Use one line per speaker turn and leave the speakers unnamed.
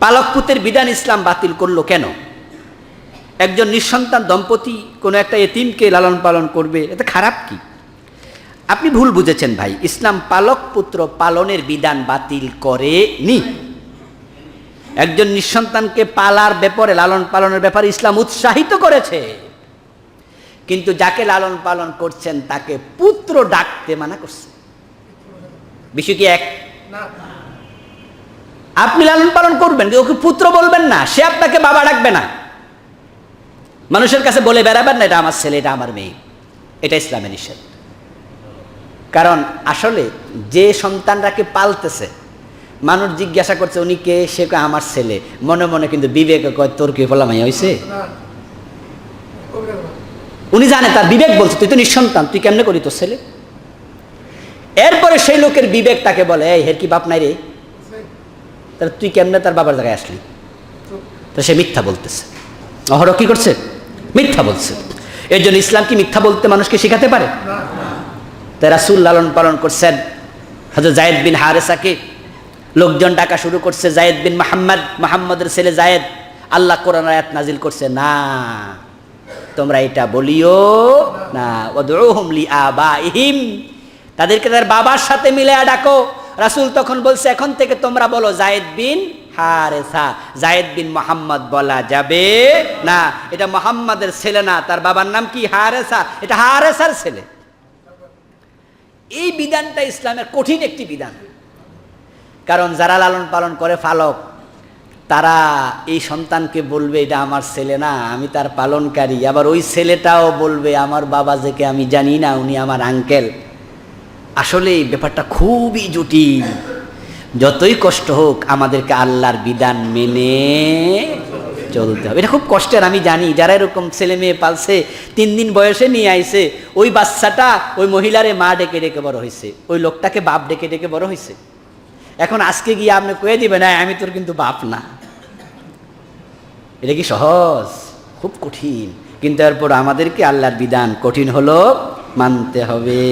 পালক পুতের বিধান ইসলাম বাতিল করলো কেন? একজন নিঃসন্তান দম্পতি কোনো একটা এতিমকে লালন পালন করবে, এটা খারাপ কি? আপনি ভুল বুঝেছেন ভাই। ইসলাম পালক পুত্র পালনের বিধান বাতিল করেনি। একজন নিঃসন্তানকে পালার ব্যাপারে, লালন পালনের ব্যাপারে ইসলাম উৎসাহিত করেছে, কিন্তু যাকে লালন পালন করছেন তাকে পুত্র ডাকতে মানা করছে। বিষয় কি এক? আপনি লালন পালন করবেন, ওকে পুত্র বলবেন না, সে আপনাকে বাবা ডাকবে না। মানুষের কাছে বলে বেড়াবেন না এটা আমার ছেলে, এটা আমার মেয়ে, এটা ইসলামে নিষেধ। কারণ আসলে যে সন্তানটাকে পালতেছে, মানুষ জিজ্ঞাসা করছে উনি কে, সে কয় আমার ছেলে, মনে মনে কিন্তু বিবেকে কয় তোর কি ফলা মাইয়া হয়েছে। উনি জানে, তার বিবেক বলছে তুই তো নিঃসন্তান, তুই কেমনে করি তোর ছেলে। এরপরে সেই লোকের বিবেক তাকে বলে এই হের কি বাপ নাই রে, তাহলে তুই কেমনে তার বাবার জায়গায় আসলি। তো সে মিথ্যা বলতেছে, অহরহ কি করছে, মিথ্যা বলছে। এর জন্য ইসলাম কি মিথ্যা বলতে মানুষকে শেখাতে পারে? তাই রাসূল লালন পালন করছেন হযরত যায়েদ বিন হারেসাকে। লোকজন ডাকা শুরু করছে যায়েদ বিন মুহাম্মদ, মুহাম্মদের ছেলে যায়েদ। আল্লাহ কোরআন আয়াত নাজিল করছে, না তোমরা এটা বলিও না, ওয়াদউহুম লিআবাইহিম, তাদেরকে তার বাবার সাথে মিলায়া ডাকো। রাসূল তখন বলছে এখন থেকে তোমরা বলো যায়েদ বিন হারেসা, যায়েদ বিন মুহাম্মদ বলা যাবে না, এটা মুহাম্মাদের ছেলে না, তার বাবার নাম কি হারেসা, এটা হারেসার ছেলে। এই বিধানটা ইসলামের কঠিন একটি বিধান। কারণ যারা লালন পালন করে পালক, তারা এই সন্তানকে বলবে এটা আমার ছেলে না, আমি তার পালনকারী। আবার ওই ছেলেটাও বলবে আমার বাবা যেকে আমি জানি না, উনি আমার আঙ্কেল। আসলে এই ব্যাপারটা খুবই জটিল। যতই কষ্ট হোক আমাদেরকে আল্লাহর বিধান মেনে চলতে হবে। এটা খুব কষ্টের, আমি জানি। যারা এরকম ছেলে মেয়ে পালছে, 3 দিন বয়সে নিয়ে আইছে, ওই বাচ্চাটা ওই মহিলারে মা ডেকে ডেকে বড় হয়েছে, ওই লোকটাকে বাপ ডেকে ডেকে বড় হয়েছে। এখন আজকে গিয়ে আপনি কয়ে দিবেন না আমি তোর কিন্তু বাপ না। এটা কি সহজ? খুব কঠিন। কিন্তু এরপর আমাদেরকে আল্লাহর বিধান কঠিন হলো মানতে হবে।